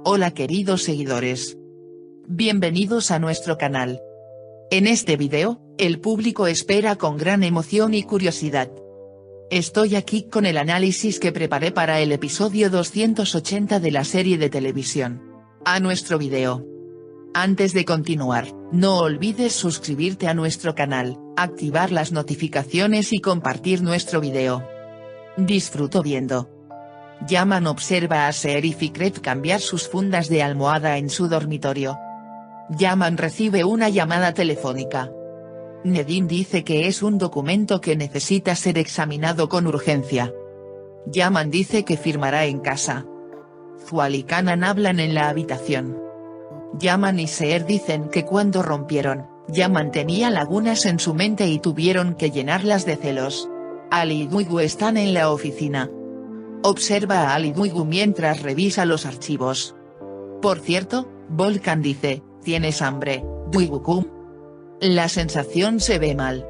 Hola queridos seguidores. Bienvenidos a nuestro canal. En este video, el público espera con gran emoción y curiosidad. Estoy aquí con el análisis que preparé para el episodio 280 de la serie de televisión. A nuestro video. Antes de continuar, no olvides suscribirte a nuestro canal, activar las notificaciones y compartir nuestro video. Disfruto viendo. Yaman observa a Seher y Fikret cambiar sus fundas de almohada en su dormitorio. Yaman recibe una llamada telefónica. Nedim dice que es un documento que necesita ser examinado con urgencia. Yaman dice que firmará en casa. Zual y Kanan hablan en la habitación. Yaman y Seher dicen que cuando rompieron, Yaman tenía lagunas en su mente y tuvieron que llenarlas de celos. Ali y Duigu están en la oficina. Observa a Ali Duigu mientras revisa los archivos. Por cierto, Volkan dice, ¿tienes hambre, Duigu-kun? La sensación se ve mal.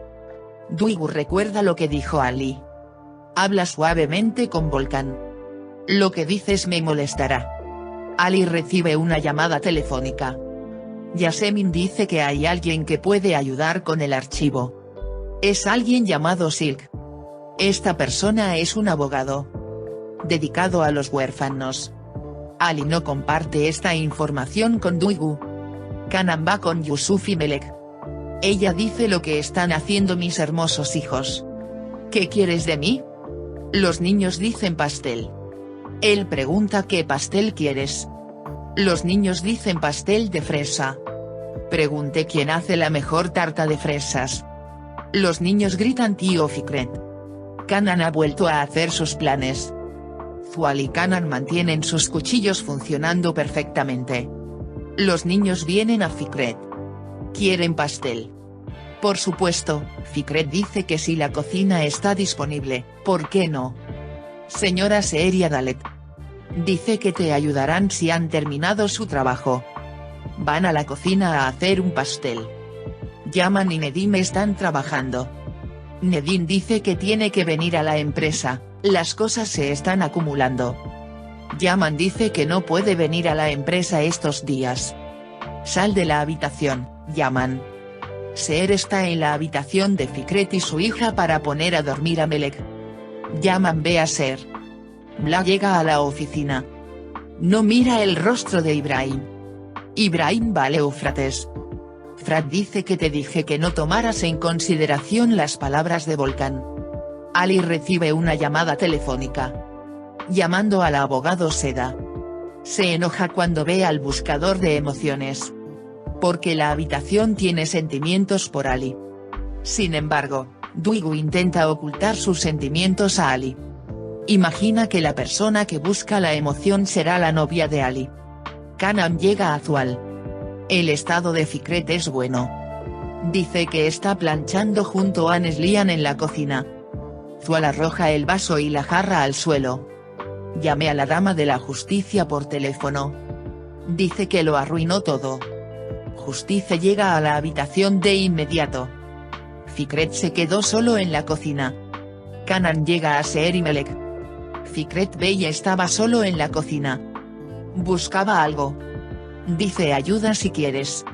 Duigu recuerda lo que dijo Ali. Habla suavemente con Volkan. Lo que dices me molestará. Ali recibe una llamada telefónica. Yasemin dice que hay alguien que puede ayudar con el archivo. Es alguien llamado Silk. Esta persona es un abogado dedicado a los huérfanos. Ali no comparte esta información con Duigu. Kanan va con Yusuf y Melek. Ella dice lo que están haciendo mis hermosos hijos. ¿Qué quieres de mí? Los niños dicen pastel. Él pregunta ¿qué pastel quieres? Los niños dicen pastel de fresa. Pregunté quién hace la mejor tarta de fresas. Los niños gritan tío Fikret. Kanan ha vuelto a hacer sus planes. Zual y Kanan mantienen sus cuchillos funcionando perfectamente. Los niños vienen a Fikret. Quieren pastel. Por supuesto, Fikret dice que si la cocina está disponible, ¿por qué no? Señora Seher y Adalet. Dice que te ayudarán si han terminado su trabajo. Van a la cocina a hacer un pastel. Yaman y Nedim están trabajando. Nedim dice que tiene que venir a la empresa, las cosas se están acumulando. Yaman dice que no puede venir a la empresa estos días. Sal de la habitación, Yaman. Seher está en la habitación de Fikret y su hija para poner a dormir a Melek. Yaman ve a Seher. Bla llega a la oficina. No mira el rostro de Ibrahim. Ibrahim va al Éufrates. Frat dice que te dije que no tomaras en consideración las palabras de Volkan. Ali recibe una llamada telefónica. Llamando al abogado Seda. Se enoja cuando ve al buscador de emociones. Porque la habitación tiene sentimientos por Ali. Sin embargo, Duigu intenta ocultar sus sentimientos a Ali. Imagina que la persona que busca la emoción será la novia de Ali. Kanan llega a Zual. El estado de Fikret es bueno. Dice que está planchando junto a Neslihan en la cocina. Zual arroja el vaso y la jarra al suelo. Llamé a la dama de la justicia por teléfono. Dice que lo arruinó todo. Justicia llega a la habitación de inmediato. Fikret se quedó solo en la cocina. Kanan llega a Seher y Melek. Fikret Bey estaba solo en la cocina. Buscaba algo. Dice ayuda si quieres.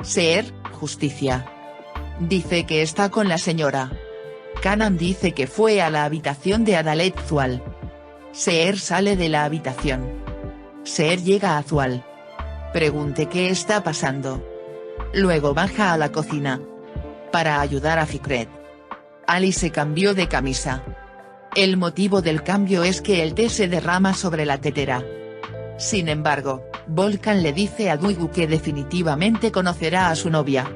Seher, justicia. Dice que está con la señora. Kanan dice que fue a la habitación de Adalet Zual. Seher sale de la habitación. Seher llega a Zual. Pregunte qué está pasando. Luego baja a la cocina. Para ayudar a Fikret. Ali se cambió de camisa. El motivo del cambio es que el té se derrama sobre la tetera. Sin embargo, Volkan le dice a Duigu que definitivamente conocerá a su novia.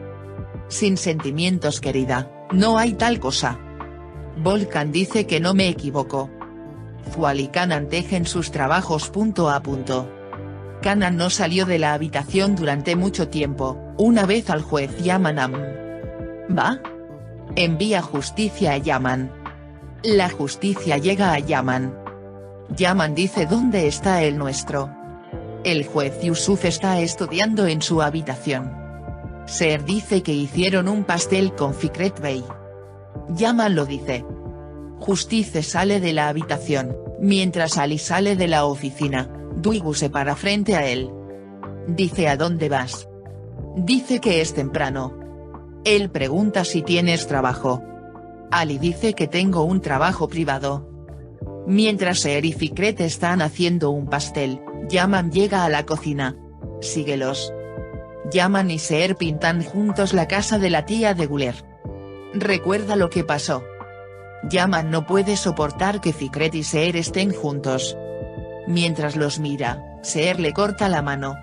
Sin sentimientos querida, no hay tal cosa. Volkan dice que no me equivoco. Zual y Kanan tejen sus trabajos punto a punto. Kanan no salió de la habitación durante mucho tiempo, una vez al juez Yaman ¿Va? Envía justicia a Yaman. La justicia llega a Yaman. Yaman dice ¿dónde está el nuestro? El juez Yusuf está estudiando en su habitación. Seher dice que hicieron un pastel con Fikret Bey. Yaman lo dice. Justice sale de la habitación, mientras Ali sale de la oficina. Dwigu se para frente a él. Dice ¿a dónde vas? Dice que es temprano. Él pregunta si tienes trabajo. Ali dice que tengo un trabajo privado. Mientras Seher y Fikret están haciendo un pastel, Yaman llega a la cocina. Síguelos. Yaman y Seher pintan juntos la casa de la tía de Guler. Recuerda lo que pasó. Yaman no puede soportar que Fikret y Seher estén juntos. Mientras los mira, Seher le corta la mano.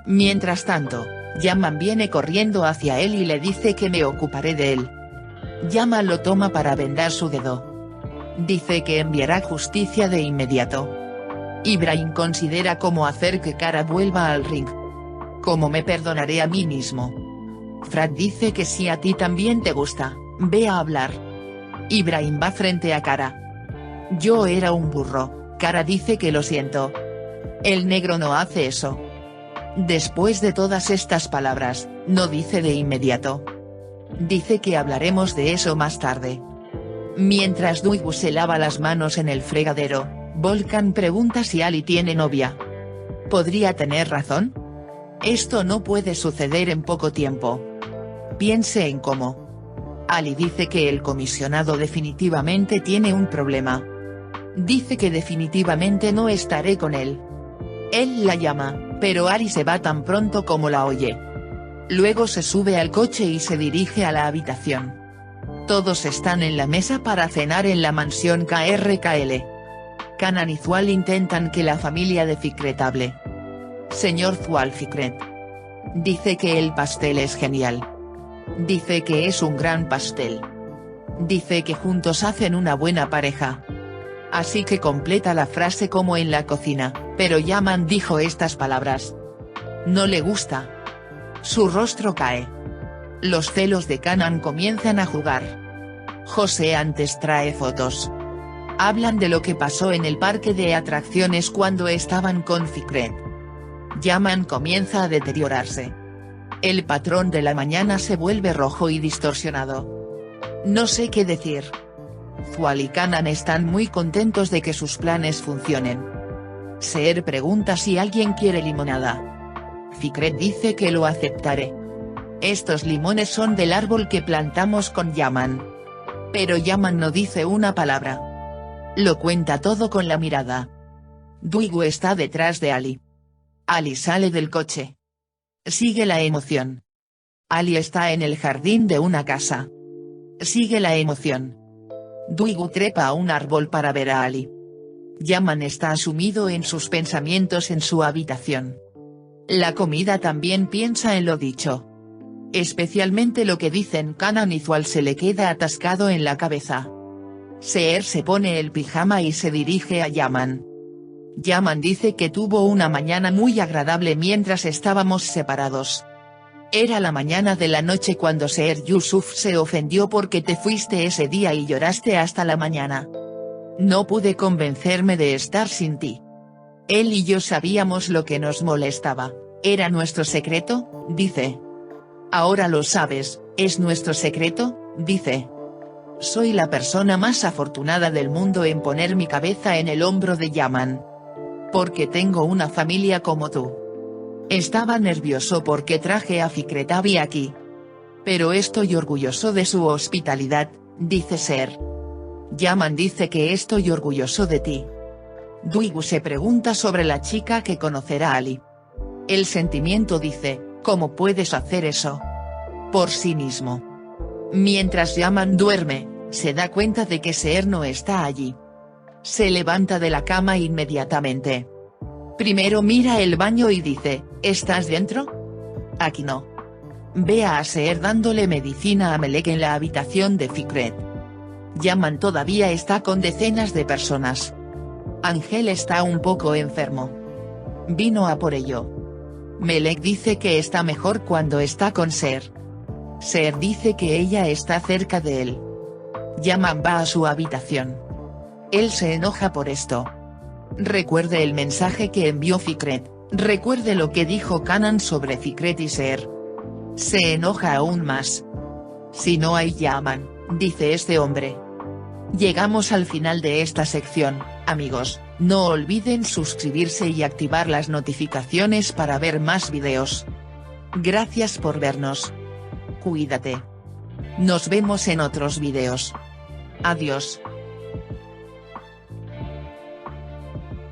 Mientras tanto, Yaman viene corriendo hacia él y le dice que me ocuparé de él. Yaman lo toma para vendar su dedo. Dice que enviará justicia de inmediato. Ibrahim considera cómo hacer que Kara vuelva al ring. ¿Cómo me perdonaré a mí mismo? Frat dice que si a ti también te gusta, ve a hablar. Ibrahim va frente a Kara. Yo era un burro, Kara dice que lo siento. El negro no hace eso. Después de todas estas palabras, no dice de inmediato. Dice que hablaremos de eso más tarde. Mientras Dwigu se lava las manos en el fregadero, Volkan pregunta si Ali tiene novia. ¿Podría tener razón? Esto no puede suceder en poco tiempo. Piense en cómo. Ali dice que el comisionado definitivamente tiene un problema. Dice que definitivamente no estaré con él. Él la llama, pero Ali se va tan pronto como la oye. Luego se sube al coche y se dirige a la habitación. Todos están en la mesa para cenar en la mansión KRKL. Kanan y Zual intentan que la familia de Fikret hable. Señor Zual, Fikret. Dice que el pastel es genial. Dice que es un gran pastel. Dice que juntos hacen una buena pareja. Así que completa la frase como en la cocina, pero Yaman dijo estas palabras. No le gusta. Su rostro cae. Los celos de Kanan comienzan a jugar. José antes trae fotos. Hablan de lo que pasó en el parque de atracciones cuando estaban con Fikret. Yaman comienza a deteriorarse. El patrón de la mañana se vuelve rojo y distorsionado. No sé qué decir. Zual y Kanan están muy contentos de que sus planes funcionen. Seher pregunta si alguien quiere limonada. Fikret dice que lo aceptaré. Estos limones son del árbol que plantamos con Yaman. Pero Yaman no dice una palabra. Lo cuenta todo con la mirada. Dwigu está detrás de Ali. Ali sale del coche. Sigue la emoción. Ali está en el jardín de una casa. Sigue la emoción. Dwigu trepa a un árbol para ver a Ali. Yaman está sumido en sus pensamientos en su habitación. La comida también piensa en lo dicho. Especialmente lo que dicen Kanan y Zual se le queda atascado en la cabeza. Seher se pone el pijama y se dirige a Yaman. Yaman dice que tuvo una mañana muy agradable mientras estábamos separados. Era la mañana de la noche cuando Seher Yusuf se ofendió porque te fuiste ese día y lloraste hasta la mañana. No pude convencerme de estar sin ti. Él y yo sabíamos lo que nos molestaba, ¿era nuestro secreto?, dice. Ahora lo sabes, ¿es nuestro secreto?, dice. Soy la persona más afortunada del mundo en poner mi cabeza en el hombro de Yaman. Porque tengo una familia como tú. Estaba nervioso porque traje a Fikret Abi aquí. Pero estoy orgulloso de su hospitalidad, dice Seher. Yaman dice que estoy orgulloso de ti. Dwigu se pregunta sobre la chica que conocerá a Ali. El sentimiento dice, ¿cómo puedes hacer eso? Por sí mismo. Mientras Yaman duerme, se da cuenta de que Seher no está allí. Se levanta de la cama inmediatamente. Primero mira el baño y dice, ¿estás dentro? Aquí no. Ve a Seher dándole medicina a Melek en la habitación de Fikret. Yaman todavía está con decenas de personas. Ángel está un poco enfermo. Vino a por ello. Melek dice que está mejor cuando está con Seher. Seher dice que ella está cerca de él. Yaman va a su habitación. Él se enoja por esto. Recuerde el mensaje que envió Fikret, recuerde lo que dijo Kanan sobre Fikret y Seher. Se enoja aún más. Si no hay Yaman, dice este hombre. Llegamos al final de esta sección, amigos. No olviden suscribirse y activar las notificaciones para ver más videos. Gracias por vernos. Cuídate. Nos vemos en otros videos. Adiós.